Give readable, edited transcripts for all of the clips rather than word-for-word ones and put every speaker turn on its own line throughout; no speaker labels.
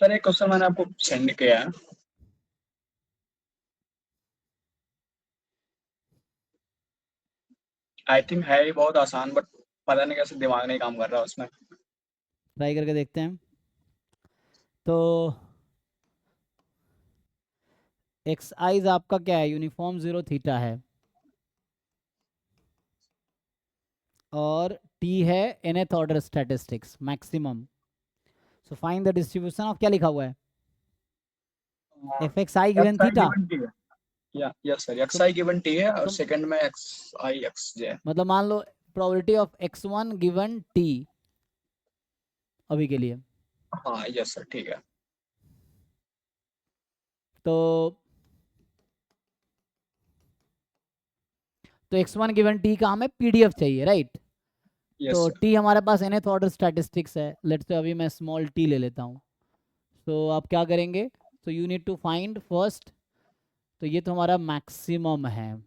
Sir एक question मैंने आपको सेंड किया है। आई थिंक है ही बहुत आसान, बट पता नहीं कैसे दिमाग नहीं काम कर रहा उसमें।
ट्राई करके देखते हैं। तो एक्स आइज आपका क्या है, यूनिफॉर्म जीरो थीटा है, और टी है nth order statistics maximum. So find the distribution of, क्या लिखा हुआ है, F x I given
x I
theta.
Given T है। या यस सर, एक्स
तो,
आई गिवन टी है और
तो
सेकंड में एक्स आई एक्स जे है।
मतलब मान लो probability of x one given T अभी के लिए।
हाँ यस सर, ठीक है।
तो एक्स वन गिवन टी का हमें पीडीएफ चाहिए, राइट।
यस
तो
सर।
टी हमारे पास nth ऑर्डर स्टैटिस्टिक्स है, लेट्स से अभी मैं स्मॉल टी ले लेता हूँ। तो आप क्या करेंगे, तो you need to find first, तो ये तो हमारा मैक्सिमम है,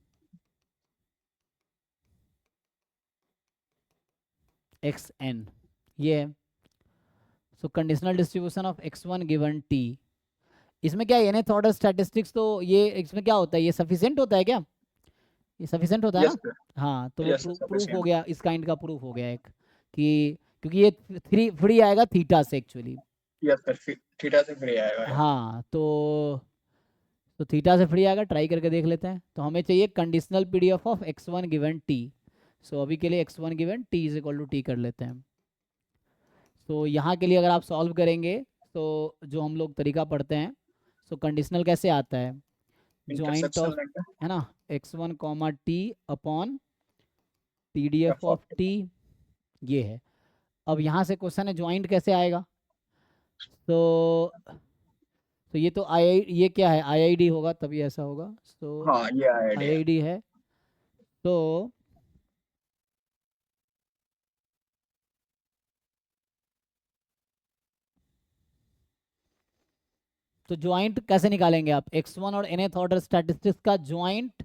एक्स एन, ये है। So conditional distribution of x one given t, इसमें क्या है, nth ऑर्डर स्टैटिस्टिक्स, तो ये इसमें क्या होता है, ये सफिशिएंट होता है क्या, ये सफिशिएंट होता है
यस
ना।
सर।
हाँ, तो वो
यस सर,
प्रूफ हो
सफिशिएंट।
गया, इस काइंड का प्रूफ हो गया एक, कि क्योंकि ये थ्री फ्री आएगा थीटा से एक्चुअली।
यस सर, थीटा से फ्री आएगा ये।
हाँ, तो थीटा से फ्री आएगा, ट्राई करके देख लेते हैं। तो हमें चाहिए conditional PDF of x one given t. So अभी के लिए x one given t is equal to t कर लेते हैं। तो यहाँ के लिए अगर आप सॉल्व करेंगे, तो जो हम लोग तरीका पढ़ते हैं, सो कंडीशनल कैसे आता है, जॉइंट
इंटरसेक्शन
ऑफ,
लेंगे।
है ना, x one comma T upon P D F
F
of
of
T, ये है। अब यहाँ से क्वेश्चन है ज्वाइंट कैसे आएगा। तो ये तो आई, ये क्या है, आईआईडी होगा तभी ऐसा होगा। तो
हाँ, ये आइडिया।
आईआईडी है। तो ज्वाइंट कैसे निकालेंगे आप, एक्स वन और nth ऑर्डर स्टैटिस्टिक्स का ज्वाइंट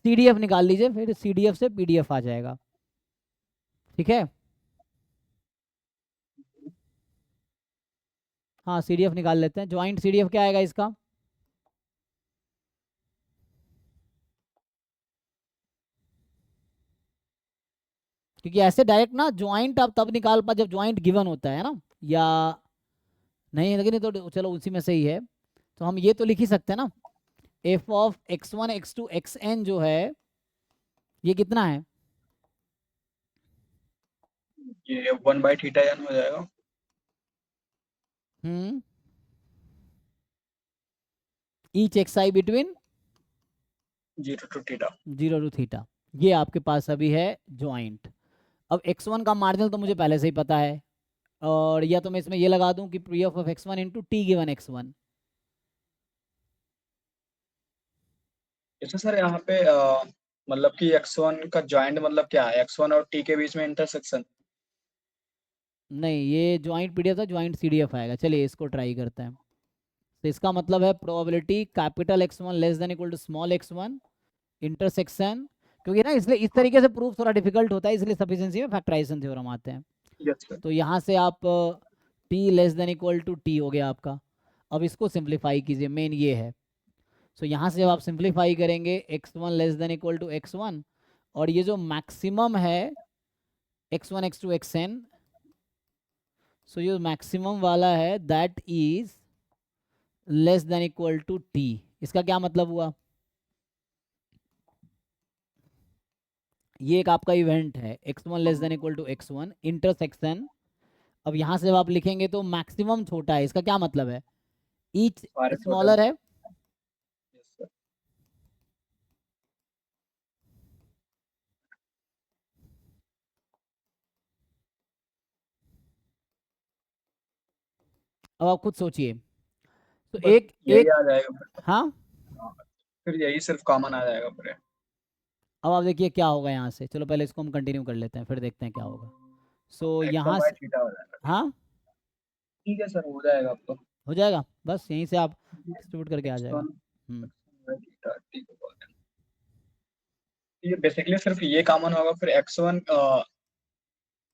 सीडीएफ निकाल लीजिए, फिर सीडीएफ से पीडीएफ आ जाएगा, ठीक है। हाँ, सीडीएफ निकाल लेते हैं, ज्वाइंट सीडीएफ क्या आएगा इसका, क्योंकि ऐसे डायरेक्ट ना ज्वाइंट आप तब निकाल पा जब ज्वाइंट गिवन होता है ना, या नहीं, लेकिन ये तो चलो उसी में से ही है। तो हम ये तो लिख ही सकते हैं ना, F of x one x two x N जो है, ये कितना है,
ये 1/थीटा एन हो जाएगा।
Hmm, each x i between
0 to theta.
Zero to theta, ये आपके पास अभी है ज्वाइंट। अब एक्स वन का मार्जिनल तो मुझे पहले से ही पता है, और या तो मैं इसमें ये लगा दूं कि P of x one into T given x one.
अच्छा सर, यहाँ पे मतलब कि x1 का जॉइंट मतलब क्या है, x1 और t के बीच में इंटरसेक्शन।
नहीं, ये ज्वाइंट पीडीएफ था, ज्वाइंट सीडीएफ आएगा, चलिए इसको ट्राई करते हैं। तो इसका मतलब है probability capital X one less than equal to small X one intersection, क्योंकि ना इसलिए इस तरीके से प्रूफ थोड़ा डिफिकल्ट होता है, इसलिए सफिशिएंसी में फैक्टराइजेशन थ्योरम आते हैं।
Yes sir.
तो यहाँ से आप T less than equal to T हो गया आपका। अब इसको सिंप्लीफाई कीजिए, मेन ये है। सो यहाँ से जब आप सिंप्लीफाई करेंगे, x one less than equal to x one, और ये जो मैक्सिमम है x one x two x n, so ये मैक्सिमम वाला है that is less than equal to t. इसका क्या मतलब हुआ, ये एक आपका इवेंट है x one less than equal to x one intersection. अब यहाँ से जब आप लिखेंगे तो मैक्सिमम छोटा है, इसका क्या मतलब है, ईच
सारे छोटे
स्मॉलर
हैं।
है।
Yes sir.
अब आप खुद सोचिए, तो
बस
एक
यही
एक
आ जाएगा फिर।
हाँ,
हाँ, फिर यही सिर्फ कॉमन आ जाएगा फिर।
अब आप देखिए क्या होगा यहाँ से, चलो पहले इसको हम कंटिन्यू कर लेते हैं, फिर देखते हैं क्या होगा। सो
एक्स
यहाँ
वन बाई
से,
थीटा हो जाएगा, ठीक है।
हाँ,
ठीक है सर, हो जाएगा अब तो।
हो जाएगा, बस यहीं से आप डिस्ट्रीब्यूट करके आ
एक्स
जाएगा।
One
hmm,
by theta T को बोलते हैं। ये बेसिकली सिर्फ ये कॉमन होगा, फिर x1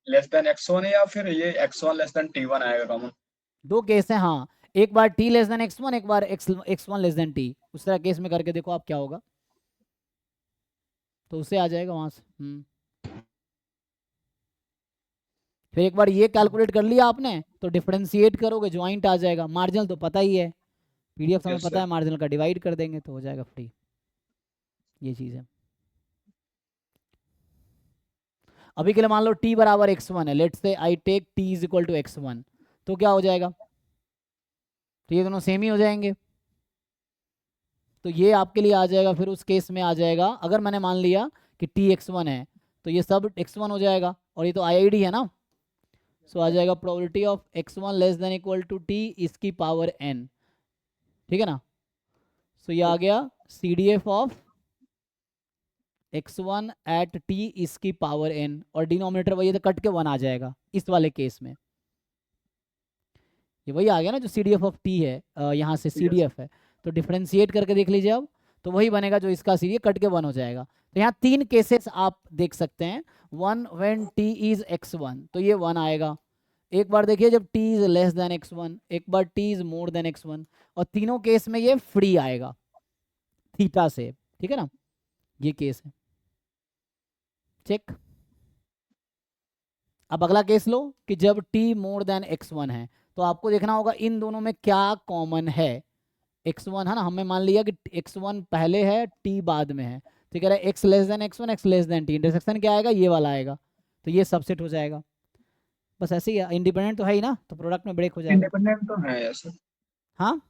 लेस देन x1 या फिर ये x1 लेस देन t1 आएगा कॉमन।
दो केस है हाँ, एक बार t लेस देन x1, एक बार x1 लेस देन t, उस तरह केस में करके देखो आप क्या होगा, तो उससे आ जाएगा वहां से। फिर एक बार ये कैलकुलेट कर लिया आपने तो डिफरेंशिएट करोगे ज्वाइंट आ जाएगा, मार्जिनल तो पता ही है, पीडीएफ हमें
यस
पता
सर।
है, मार्जिनल का डिवाइड कर देंगे तो हो जाएगा फ्री, ये चीज़ है। अभी के लिए मान लो t बराबर x1 है, let's say I take t is equal to x1, तो क्या हो जाएगा, तो ये दोनों सेम ही हो जाएंगे, तो ये आपके लिए आ जाएगा, फिर उस केस में आ जाएगा अगर मैंने मान लिया कि t x1 है तो ये सब x1 हो जाएगा, और ये तो IID है ना, सो आ जाएगा probability of x1 less than equal to t इसकी पावर n, ठीक है ना। सो ये आ गया CDF of x1 at t इसकी पावर n, और डिनोमिनेटर वही है तो कट के 1 आ जाएगा इस वाले केस में, ये वही आ गया ना जो CDF ऑफ t है, यहाँ से CDF है, तो डिफ्रेंशिएट करके देख लीजिए अब, तो वही बनेगा जो इसका सीरीज कट के 1 हो जाएगा। तो यहाँ 3 केसेस आप देख सकते हैं, 1 व्हेन t इज x1 तो ये 1 आएगा, एक बार देखिए जब t is less then x1, एक बार t is more than x1, और तीनों केस में ये फ्री आएगा थीटा से, ठीक है ना, ये केस है, चेक। अब अगला केस लो कि जब t मोर देन x1 है, तो आपको देखना होगा इन दोनों में क्या कॉमन है, x1 है ना, हमें मान लिया कि x1 पहले है t बाद में है, तो कह रहा है x less than x1 x less than t, intersection क्या आएगा, ये वाला आएगा, तो ये सबसेट हो जाएगा, बस ऐसे ही है, इंडिपेंडेंट तो है ही ना, तो प्रोडक्ट में ब्रेक हो जाएगा।
इंडिपेंडेंट तो है यस सर।
हाँ।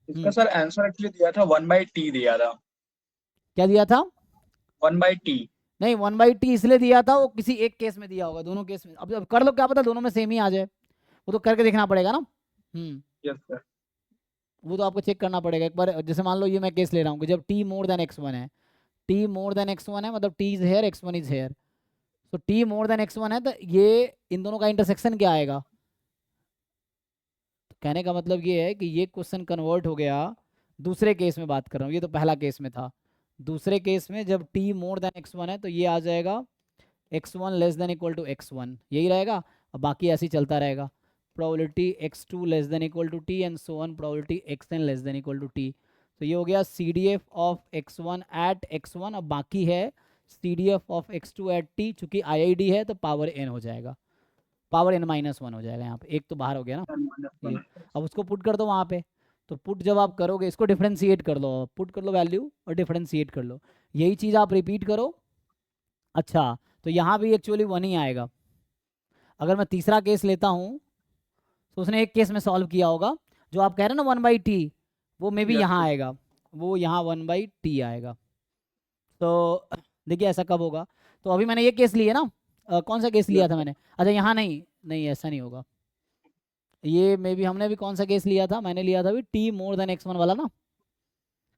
इसका सर आंसर एक्चुअली दिया था 1/t दिया था।
क्या दिया था,
1/t।
नहीं 1/t इसलिए दिया था, वो किसी एक केस में दिया होगा, दोनों केस में अब कर लो, क्या पता दोनों में सेम ही आ जाए, वो तो करके देखना पड़ेगा ना।
Yes sir.
वो तो आपको चेक करना पड़ेगा एक बार, जैसे मान लो ये मैं केस ले रहा हूँ कि जब t मोर देन x1 है, t मोर देन x1 है मतलब t is here x1 is here, तो t मोर देन x1 है तो ये इन दोनों का इंटरसेक्शन क्या आएगा, तो कहने का मतलब ये है कि ये क्वेश्चन कन्वर्ट हो गया, दूसरे केस में बात कर रहा हूँ, ये तो पहला केस में था, दूसरे केस में जब t मोर देन x1 है तो ये आ जाएगा x1 less than equal to x1, यही रहेगा, और बाकी ऐसे ही चलता रहेगा, probability x2 less than equal to t and so on probability xn less than equal to t, तो ये हो गया CDF of x1 eight x1, अब बाकी है CDF of x2 at t, चूंकि IID है तो पावर n हो जाएगा, पावर n-1 हो जाएगा, यहाँ पे एक तो बाहर हो गया ना ये, अब उसको पुट कर दो वहाँ पे, तो पुट जब आप करोगे इसको डिफरेंशिएट कर लो, पुट कर लो वैल्यू और डिफरेंशिएट कर लो, यही चीज़ आप रिपीट करो। अच्छा तो यहाँ भी एक्चुअली 1 ही आएगा, अगर मैं तीसरा केस लेता हूँ तो उसने एक केस में सॉल्व किया होगा, जो आप कह रहे हैं ना 1/t, वो मे भी
यस
यहाँ
सर।
आएगा, वो यहाँ 1/t आएगा, तो देखिए ऐसा कब होगा, तो अभी मैंने ये केस लिया ना, कौन सा केस लिया
यस
था
सर।
मैंने, अच्छा यहाँ नहीं नहीं ऐसा नहीं होगा, ये मे बी हमने भी कौन सा केस लिया था, मैंने लिया था भी t मोर देन x1 वाला ना,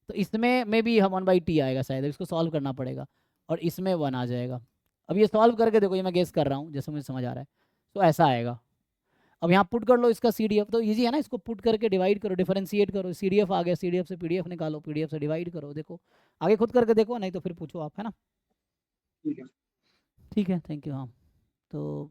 तो इसमें मे बी हम 1/t आएगा शायद, इसको सॉल्व करना पड़ेगा, और इसमें 1 आ जाएगा, अब ये सॉल्व करके देखो, ये मैं गेस कर रहा हूँ जैसे मुझे समझ आ रहा है, तो ऐसा आएगा, अब यहाँ पुट कर लो इसका CDF, तो इजी है ना, इसको पुट करके डिवाइड करो, डिफरेंशिएट करो, CDF आ गया, CDF से PDF निकालो, PDF से डिवाइड करो, देखो आगे खुद करके देखो, नहीं तो फिर पूछो आप, है ना।
ठीक है।
ठीक है, थैंक यू। हाँ तो